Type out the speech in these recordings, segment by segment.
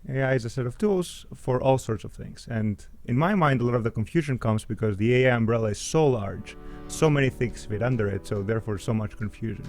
AI is a set of tools for all sorts of things. And in my mind, a lot of the confusion comes because the AI umbrella is so large, so many things fit under it, so therefore so much confusion.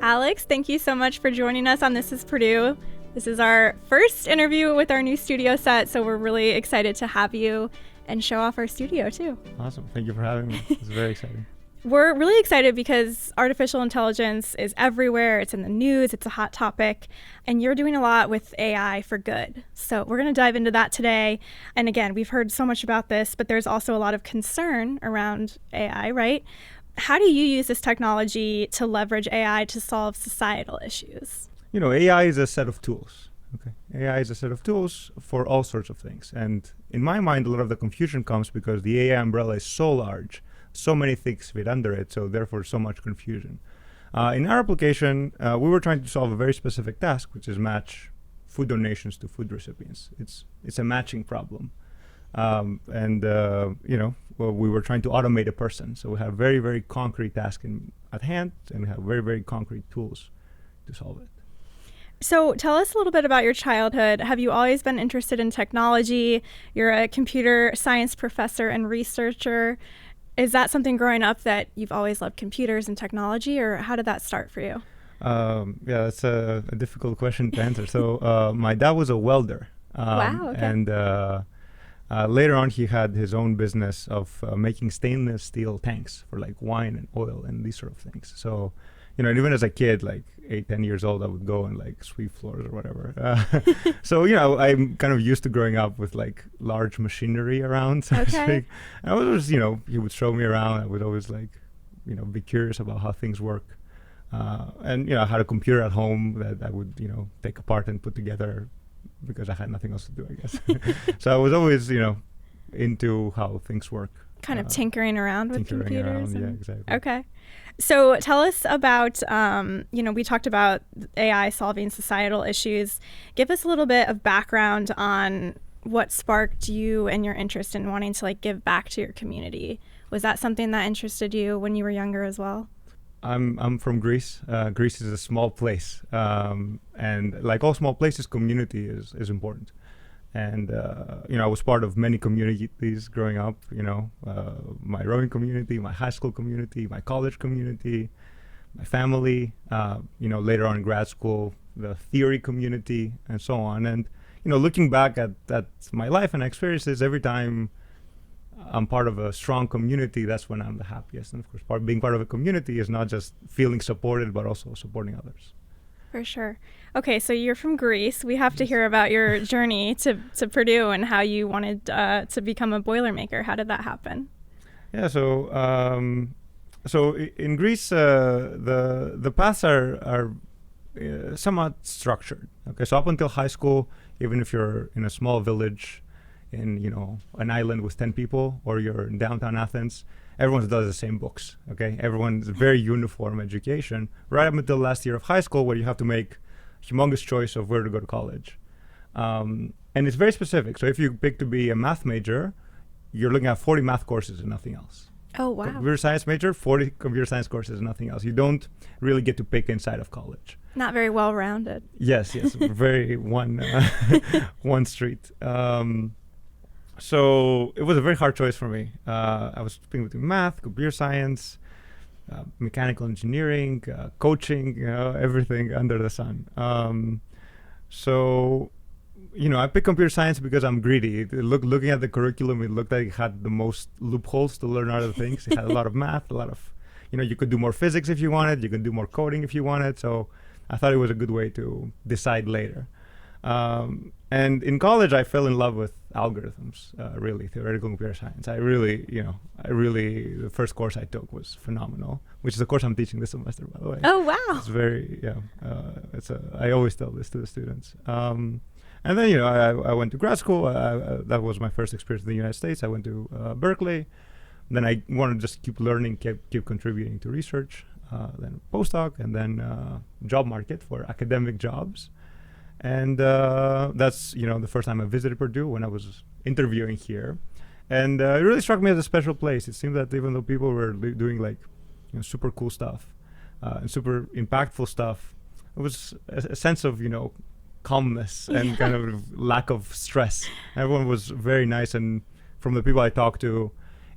Alex, thank you so much for joining us on This is Purdue. This is our first interview with our new studio set, so we're really excited to have you and show off our studio too. Awesome. Thank you for having me. It's very exciting. We're really excited because artificial intelligence is everywhere. It's in the news. It's a hot topic. And you're doing a lot with AI for good. So we're going to dive into that today. And again, we've heard so much about this, but there's also a lot of concern around AI, right? How do you use this technology to leverage AI to solve societal issues? You know, AI is a set of tools. Okay. AI is a set of tools for all sorts of things. And in my mind, a lot of the confusion comes because the AI umbrella is so large, so many things fit under it, so therefore so much confusion. In our application, we were trying to solve a very specific task, which is match food donations to food recipients. It's a matching problem. We were trying to automate a person. So we have very, very concrete task at hand, and we have very, very concrete tools to solve it. So tell us a little bit about your childhood. Have you always been interested in technology? You're a computer science professor and researcher. Is that something growing up that you've always loved computers and technology, or how did that start for you? That's a difficult question to answer. So my dad was a welder. Wow, okay. And later on, he had his own business of making stainless steel tanks for like wine and oil and these sort of things. So, you know, and even as a kid, like 8-10 years old, I would go and like sweep floors or whatever. So, you know, I'm kind of used to growing up with like large machinery around, so to speak. And I was just, you know, he would show me around. I would always like, you know, be curious about how things work. And, you know, I had a computer at home that I would, you know, take apart and put together because I had nothing else to do, I guess. So I was always, you know, into how things work. Kind of tinkering around with computers. Yeah, exactly. Okay. So tell us about, we talked about AI solving societal issues. Give us a little bit of background on what sparked you and your interest in wanting to like give back to your community. Was that something that interested you when you were younger as well? I'm from Greece. Greece is a small place, and like all small places, community is important. And I was part of many communities growing up. You know, my rowing community, my high school community, my college community, my family. Later on in grad school, the theory community, and so on. And you know, looking back at my life and experiences, every time I'm part of a strong community, that's when I'm the happiest. And of course, being part of a community is not just feeling supported, but also supporting others. For sure. Okay, so you're from Greece. We have to hear about your journey to Purdue and how you wanted to become a Boilermaker. How did that happen? Yeah, so in Greece, the paths are somewhat structured. Okay, so up until high school, even if you're in a small village in, you know, an island with 10 people, or you're in downtown Athens, everyone does the same books, okay? Everyone's very uniform education, right up until last year of high school, where you have to make humongous choice of where to go to college. And it's very specific. So if you pick to be a math major, you're looking at 40 math courses and nothing else. Oh, wow. Computer science major, 40 computer science courses and nothing else. You don't really get to pick inside of college. Not very well-rounded. Yes, very one street. So it was a very hard choice for me. I was picking between math, computer science, mechanical engineering, coaching, you know, everything under the sun. So, you know, I picked computer science because I'm greedy. Looking at the curriculum, it looked like it had the most loopholes to learn other things. It had a lot of math, a lot of, you know, you could do more physics if you wanted, you could do more coding if you wanted. So I thought it was a good way to decide later. And in college, I fell in love with algorithms, really, theoretical computer science. The first course I took was phenomenal, which is a course I'm teaching this semester, by the way. Oh, wow. It's very, I always tell this to the students. And then, you know, I went to grad school. That was my first experience in the United States. I went to Berkeley. Then I wanted to just keep learning, keep contributing to research, then postdoc, and then job market for academic jobs. And that's, you know, the first time I visited Purdue, when I was interviewing here. And it really struck me as a special place. It seemed that even though people were doing like, you know, super cool stuff and super impactful stuff, it was a sense of, you know, calmness and kind of lack of stress. Everyone was very nice, and from the people I talked to,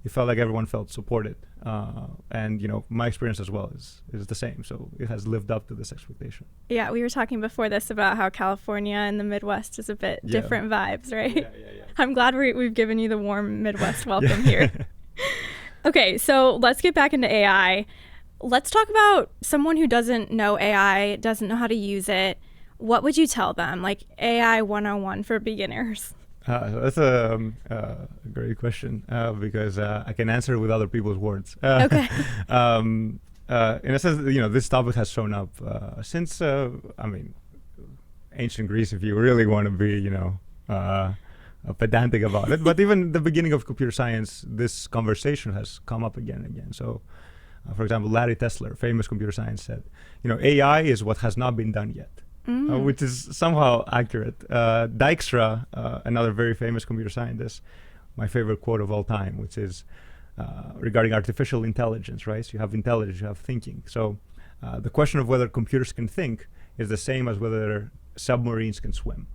it felt like everyone felt supported. And my experience as well is the same. So it has lived up to this expectation. Yeah, we were talking before this about how California and the Midwest is a bit different vibes, right? Yeah. I'm glad we've given you the warm Midwest welcome here. Okay, so let's get back into AI. Let's talk about someone who doesn't know AI, doesn't know how to use it. What would you tell them? Like AI 101 for beginners. That's a great question because I can answer it with other people's words. Okay. In a sense, this topic has shown up since, ancient Greece, if you really want to be, pedantic about it. But even the beginning of computer science, this conversation has come up again and again. So, for example, Larry Tesler, famous computer science, said, AI is what has not been done yet. Which is somehow accurate. Dijkstra, another very famous computer scientist, my favorite quote of all time, which is regarding artificial intelligence, right? So you have intelligence, you have thinking. So the question of whether computers can think is the same as whether submarines can swim.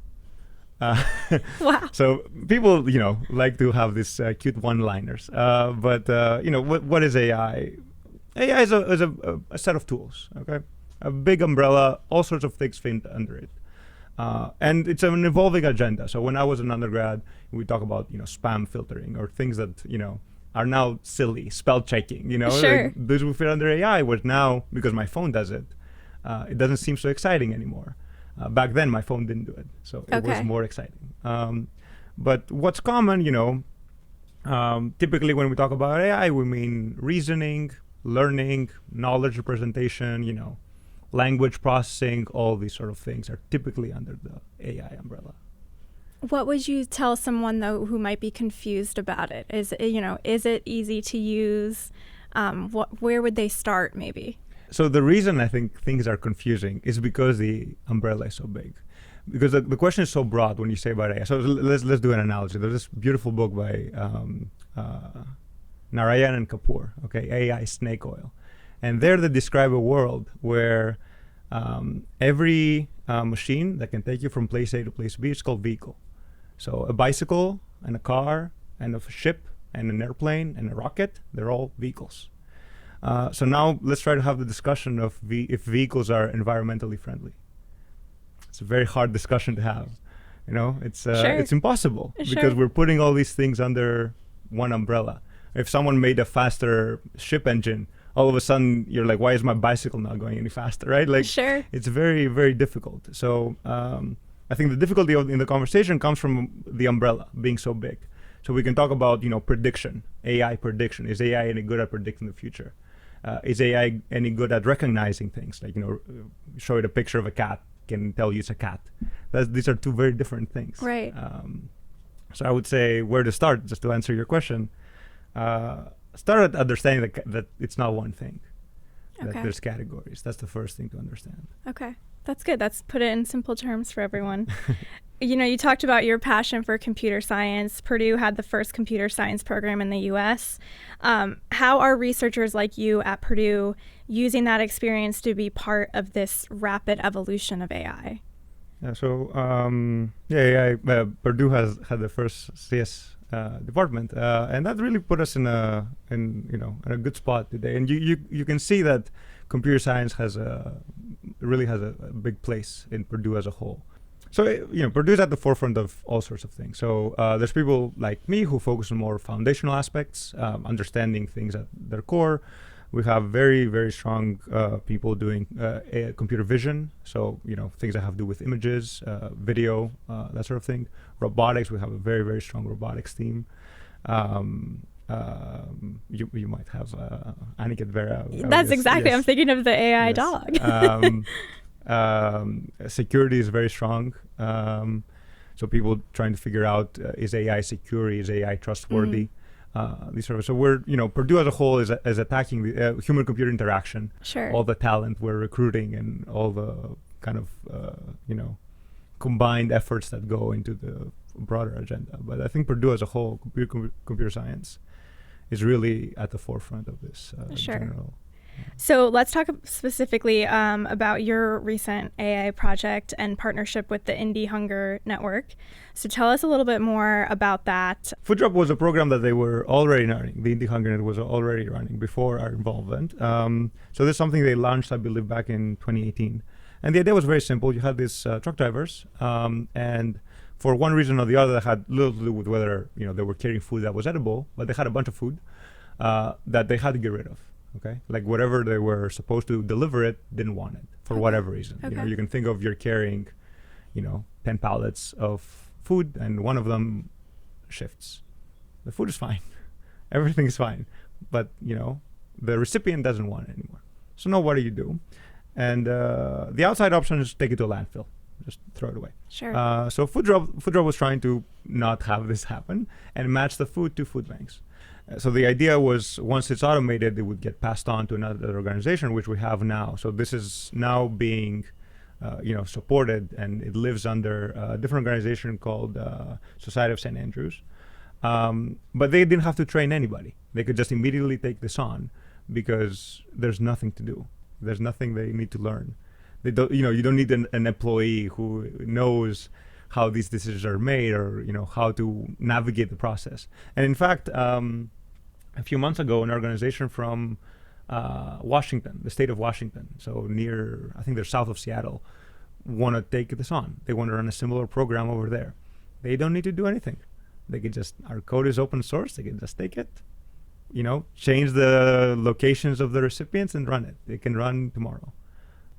Wow. So people, like to have these cute one-liners. But what is AI? AI is a set of tools, okay? A big umbrella, all sorts of things fit under it. And it's an evolving agenda. So when I was an undergrad, we talk about, spam filtering or things that, are now silly, spell checking, Sure. like, those will fit under AI, which now, because my phone does it, it doesn't seem so exciting anymore. Back then, my phone didn't do it. So it was more exciting. But what's common, typically when we talk about AI, we mean reasoning, learning, knowledge representation, language processing, all these sort of things are typically under the AI umbrella. What would you tell someone, though, who might be confused about it? Is it easy to use? Where would they start, maybe? So the reason I think things are confusing is because the umbrella is so big. Because the question is so broad when you say about AI. So let's do an analogy. There's this beautiful book by Narayan and Kapoor, okay, AI Snake Oil. And there they describe a world where every machine that can take you from place A to place B is called vehicle. So a bicycle and a car and a ship and an airplane and a rocket, they're all vehicles. So now let's try to have the discussion of if vehicles are environmentally friendly. It's a very hard discussion to have. It's impossible because we're putting all these things under one umbrella. If someone made a faster ship engine, all of a sudden you're like, why is my bicycle not going any faster, right? Like, it's very, very difficult. So I think the difficulty in the conversation comes from the umbrella being so big. So we can talk about, prediction, AI prediction. Is AI any good at predicting the future? Is AI any good at recognizing things? Like, show it a picture of a cat, can tell you it's a cat. These are two very different things. Right. So I would say where to start, just to answer your question. Start at understanding that it's not one thing. That there's categories. That's the first thing to understand. Okay. That's good. That's put it in simple terms for everyone. You talked about your passion for computer science. Purdue had the first computer science program in the U.S. How are researchers like you at Purdue using that experience to be part of this rapid evolution of AI? Yeah, so Purdue has had the first CS department, and that really put us in a good spot today. And you can see that computer science really has a big place in Purdue as a whole. So Purdue is at the forefront of all sorts of things. So there's people like me who focus on more foundational aspects, understanding things at their core. We have very, very strong people doing computer vision. So, things that have to do with images, video, that sort of thing. Robotics, we have a very, very strong robotics team. You might have Aniket Vera. That's exactly, I'm thinking of the AI dog. Security is very strong. So people trying to figure out, is AI secure? Is AI trustworthy? These sort of, so we're, Purdue as a whole is attacking the human-computer interaction. Sure. All the talent we're recruiting and all the kind of, combined efforts that go into the broader agenda. But I think Purdue as a whole, computer science, is really at the forefront of this general. So let's talk specifically about your recent AI project and partnership with the Indie Hunger Network. So tell us a little bit more about that. FoodDrop was a program that they were already running. The Indie Hunger Network was already running before our involvement. So this is something they launched, I believe, back in 2018. And the idea was very simple. You had these truck drivers, and for one reason or the other, that had little to do with whether they were carrying food that was edible, but they had a bunch of food that they had to get rid of. Okay, like whatever they were supposed to deliver it, didn't want it for whatever reason. Okay. You can think of you're carrying, 10 pallets of food, and one of them shifts. The food is fine, everything is fine, but the recipient doesn't want it anymore. So now what do you do? And the outside option is take it to a landfill, just throw it away. Sure. So FoodDrop was trying to not have this happen and match the food to food banks. So the idea was once it's automated, it would get passed on to another organization, which we have now. So this is now being, supported, and it lives under a different organization called Society of St. Andrews. But they didn't have to train anybody. They could just immediately take this on because there's nothing to do. There's nothing they need to learn. They don't, you don't need an employee who knows how these decisions are made or how to navigate the process. And in fact, a few months ago, an organization from Washington, the state of Washington, so near, I think they're south of Seattle, want to take this on. They want to run a similar program over there. They don't need to do anything. They could just, our code is open source. They can just take it, change the locations of the recipients and run it. They can run tomorrow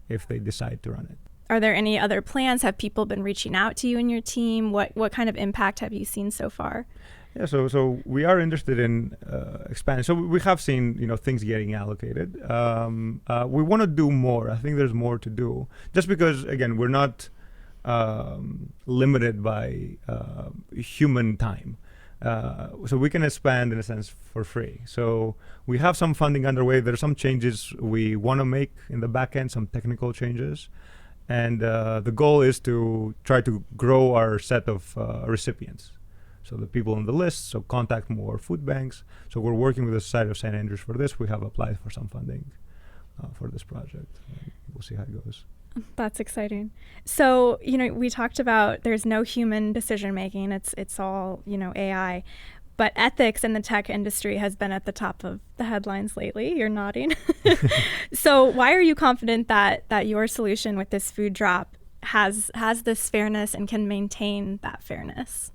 if they decide to run it. Are there any other plans? Have people been reaching out to you and your team? What kind of impact have you seen so far? Yeah, so we are interested in expanding. So we have seen things getting allocated. We want to do more. I think there's more to do. Just because again we're not limited by human time, so we can expand in a sense for free. So we have some funding underway. There are some changes we want to make in the back end, some technical changes. And the goal is to try to grow our set of recipients. So the people on the list, so contact more food banks. So we're working with the Society of St. Andrews for this. We have applied for some funding for this project. We'll see how it goes. That's exciting. So, we talked about there's no human decision making. It's all, AI. But ethics in the tech industry has been at the top of the headlines lately. You're nodding. So why are you confident that your solution with this FoodDrop has this fairness and can maintain that fairness?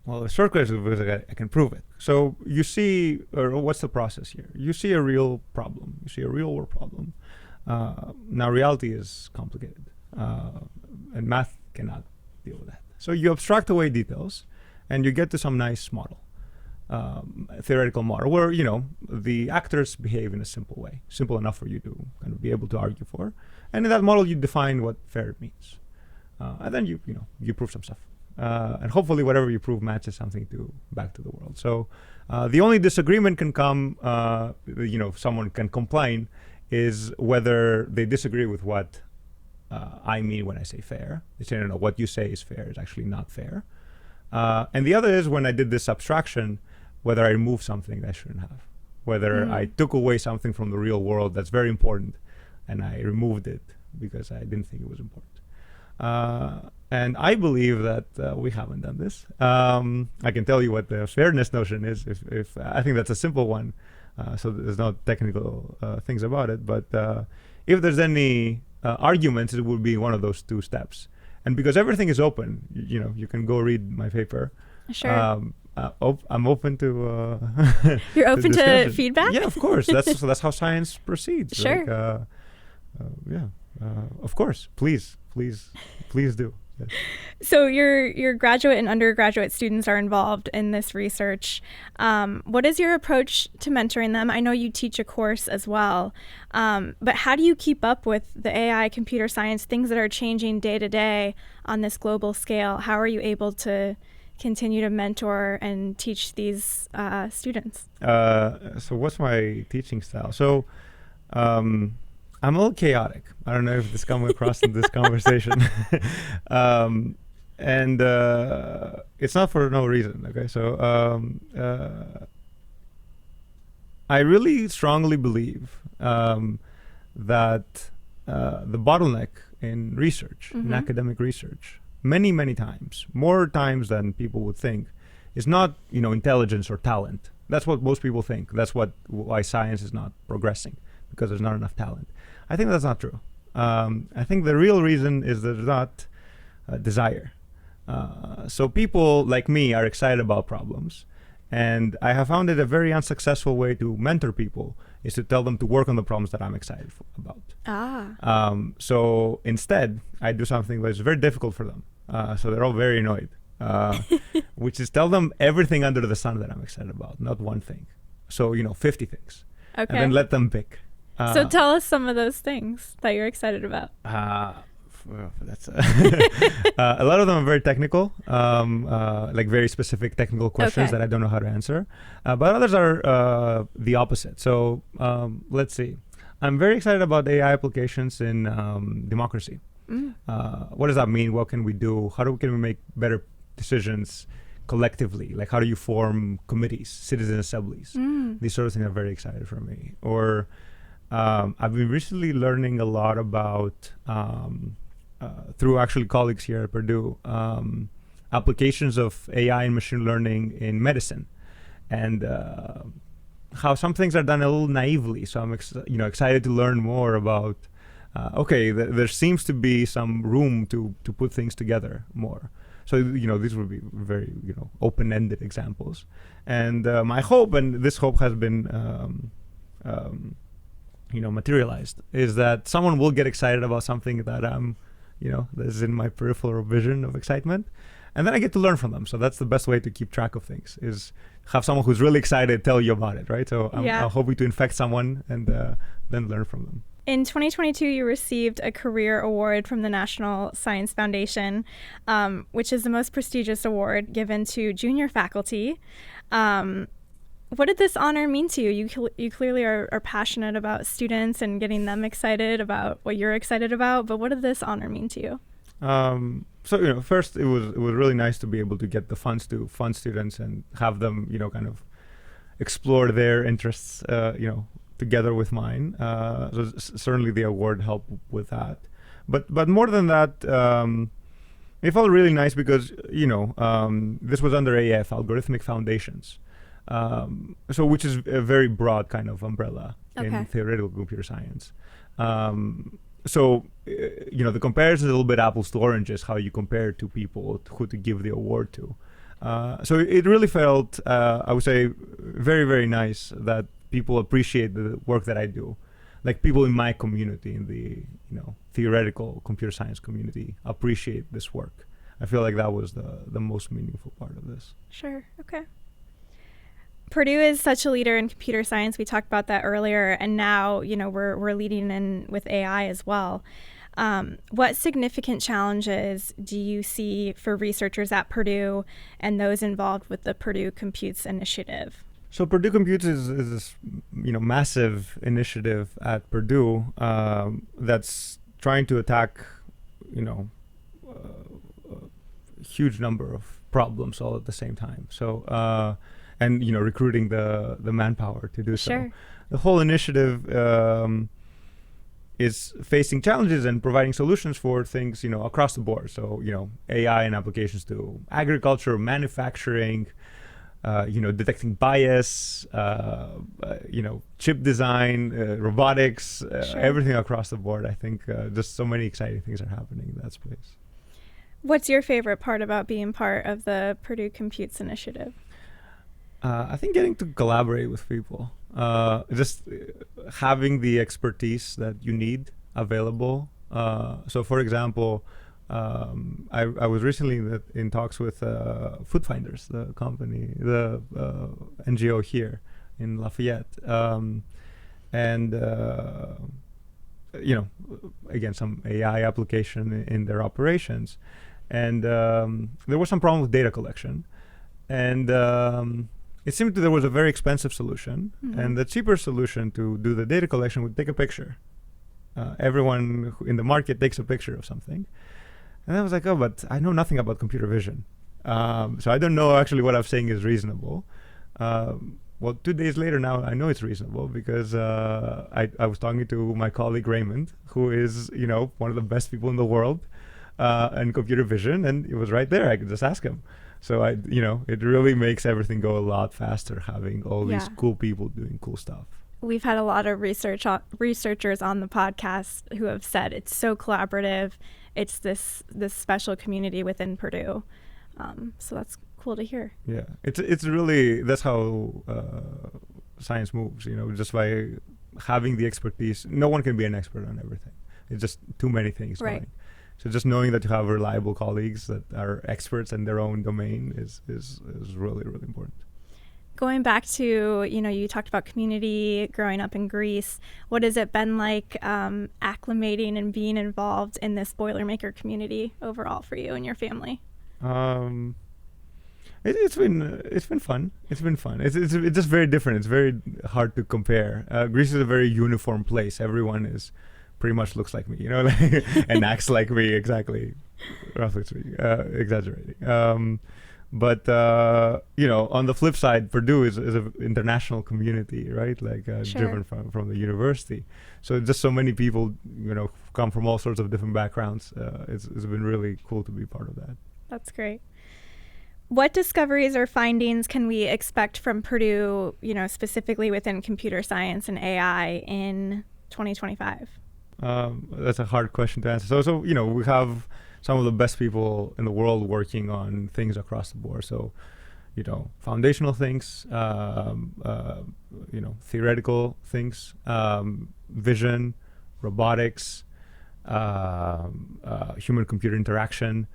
Well, the short question is I can prove it. So you see, or what's the process here? You see a real problem. You see a real world problem. Now reality is complicated, and math cannot deal with that. So you abstract away details, and you get to some nice model, theoretical model, where the actors behave in a simple way, simple enough for you to kind of be able to argue for. And in that model, you define what fair means, and then you prove some stuff, and hopefully whatever you prove matches something back to the world. So the only disagreement can come, someone can complain, is whether they disagree with what I mean when I say fair. They say no, what you say is fair is actually not fair. And the other is when I did this abstraction, whether I removed something that I shouldn't have, whether I took away something from the real world that's very important and I removed it because I didn't think it was important. And I believe that we haven't done this. I can tell you what the fairness notion is. If I think that's a simple one, so there's no technical things about it. But if there's any arguments, it would be one of those two steps. And because everything is open, you can go read my paper. Sure. I'm open to. You're open to feedback? Yeah, of course. That's how science proceeds. Sure. Of course. Please do. Yes. So your graduate and undergraduate students are involved in this research. What is your approach to mentoring them? I know you teach a course as well, but how do you keep up with the AI, computer science, things that are changing day to day on this global scale? How are you able to continue to mentor and teach these students? So what's my teaching style? So I'm a little chaotic. I don't know if this comes across in this conversation. And it's not for no reason, okay? So I really strongly believe that the bottleneck in research, in academic research, many times, more times than people would think, is not, intelligence or talent. That's what most people think. That's why science is not progressing, because there's not enough talent. I think that's not true. I think the real reason is there's not desire. So people like me are excited about problems. And I have found it a very unsuccessful way to mentor people is to tell them to work on the problems that I'm excited about. So instead, I do something that's very difficult for them. So they're all very annoyed, which is tell them everything under the sun that I'm excited about, not one thing. So, 50 things. Okay. And then let them pick. So tell us some of those things that you're excited about. That's a lot of them are very technical, like very specific technical questions that I don't know how to answer. But others are the opposite. So let's see. I'm very excited about AI applications in democracy. What does that mean? What can we do? Can we make better decisions collectively? Like, how do you form committees, citizen assemblies? These sort of things are very exciting for me. Or I've been recently learning a lot about through actually colleagues here at Purdue, applications of AI and machine learning in medicine, and how some things are done a little naively. So I'm excited to learn more about. There seems to be some room to put things together more. So these would be very open-ended examples, and my hope, and this hope has been materialized, is that someone will get excited about something that that is in my peripheral vision of excitement, and then I get to learn from them. So that's the best way to keep track of things, is have someone who's really excited tell you about it, right? So I'm hoping to infect someone and then learn from them. In 2022, you received a career award from the National Science Foundation, which is the most prestigious award given to junior faculty. What did this honor mean to you? You clearly are passionate about students and getting them excited about what you're excited about, but what did this honor mean to you? So first it was really nice to be able to get the funds to fund students and have them kind of explore their interests together with mine. So certainly the award helped with that. But more than that, it felt really nice because this was under AF, Algorithmic Foundations. So which is a very broad kind of umbrella in theoretical computer science. So the comparison is a little bit apples to oranges, how you compare two people who to give the award to. So it really felt, I would say, very, very nice that people appreciate the work that I do. Like people in my community, in the theoretical computer science community, appreciate this work. I feel like that was the most meaningful part of this. Sure. Okay. Purdue is such a leader in computer science. We talked about that earlier, and now we're leading in with AI as well. What significant challenges do you see for researchers at Purdue and those involved with the Purdue Computes initiative? So Purdue Computes is this massive initiative at Purdue that's trying to attack a huge number of problems all at the same time. So and recruiting the manpower to do so. The whole initiative is facing challenges and providing solutions for things across the board. So AI and applications to agriculture, manufacturing, detecting bias, chip design, robotics, everything across the board. I think just so many exciting things are happening in that space. What's your favorite part about being part of the Purdue Computes initiative? I think getting to collaborate with people, just having the expertise that you need available. So, for example, I was recently in talks with Food Finders, the company, the NGO here in Lafayette, and again, some AI application in their operations, and there was some problem with data collection, and it seemed that there was a very expensive solution, and the cheaper solution to do the data collection would take a picture. Everyone in the market takes a picture of something. And I was like, but I know nothing about computer vision. So I don't know actually what I'm saying is reasonable. well, 2 days later now I know it's reasonable because I was talking to my colleague Raymond, who is one of the best people in the world in computer vision, and it was right there. I could just ask him. So it really makes everything go a lot faster having all these cool people doing cool stuff. We've had a lot of researchers on the podcast who have said it's so collaborative. It's this special community within Purdue. So that's cool to hear. Yeah, it's really, that's how science moves. Just by having the expertise. No one can be an expert on everything. It's just too many things. Right. Going. So just knowing that you have reliable colleagues that are experts in their own domain is really, really important. Going back to, you talked about community growing up in Greece. What has it been like acclimating and being involved in this Boilermaker community overall for you and your family? It's been fun. It's been fun. It's just very different. It's very hard to compare. Greece is a very uniform place. Everyone is pretty much looks like me, and acts like me exactly, roughly speaking, exaggerating. But on the flip side, Purdue is an international community, right? Sure. Driven from the university. So just so many people, come from all sorts of different backgrounds. It's been really cool to be part of that. That's great. What discoveries or findings can we expect from Purdue, specifically within computer science and AI in 2025? That's a hard question to answer. So we have some of the best people in the world working on things across the board. So, foundational things, theoretical things, vision, robotics, human-computer interaction,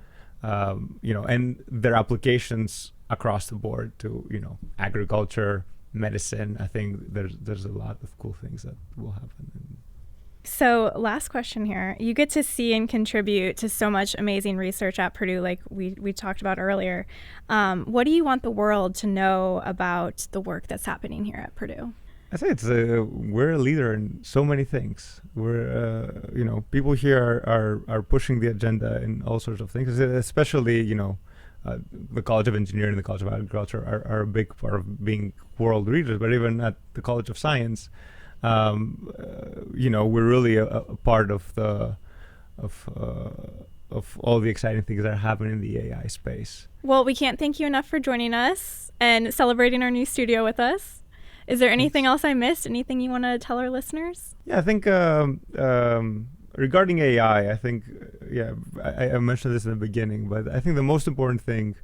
and their applications across the board to, agriculture, medicine. I think there's a lot of cool things that will happen. So last question here. You get to see and contribute to so much amazing research at Purdue, like we talked about earlier. What do you want the world to know about the work that's happening here at Purdue? I say we're a leader in so many things. We're, people here are pushing the agenda in all sorts of things, especially, the College of Engineering and the College of Agriculture are a big part of being world leaders, but even at the College of Science, we're really a part of all the exciting things that are happening in the AI space. Well, we can't thank you enough for joining us and celebrating our new studio with us. Is there anything else I missed? Anything you want to tell our listeners? Yeah, I think regarding AI, I think, I mentioned this in the beginning, but I think the most important thing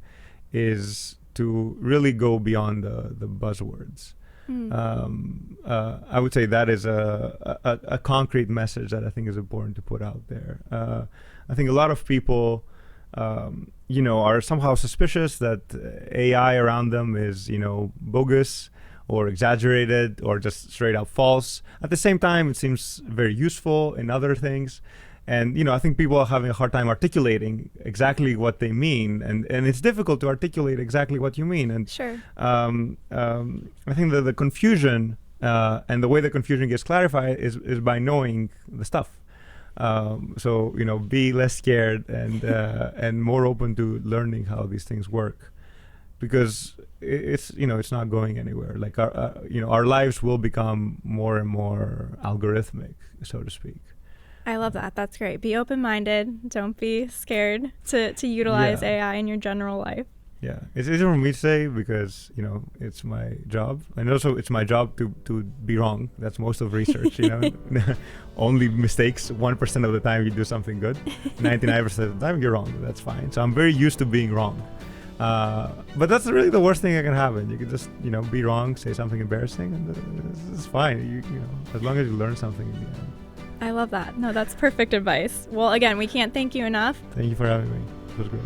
is to really go beyond the buzzwords. I would say that is a concrete message that I think is important to put out there. I think a lot of people, are somehow suspicious that AI around them is, bogus or exaggerated or just straight up false. At the same time, it seems very useful in other things. And, I think people are having a hard time articulating exactly what they mean. And it's difficult to articulate exactly what you mean. And sure. I think that the confusion and the way the confusion gets clarified is by knowing the stuff. So, be less scared and more open to learning how these things work. Because it's not going anywhere. Like our lives will become more and more algorithmic, so to speak. I love that. That's great. Be open-minded. Don't be scared to utilize AI in your general life. Yeah, it's easy for me to say because it's my job, and also it's my job to be wrong. That's most of research. Only mistakes. 1% of the time you do something good. 99% of the time you're wrong. That's fine. So I'm very used to being wrong. But that's really the worst thing that can happen. You can just be wrong, say something embarrassing, and it's fine. As long as you learn something in the end. I love that. No, that's perfect advice. Well, again, we can't thank you enough. Thank you for having me. It was great.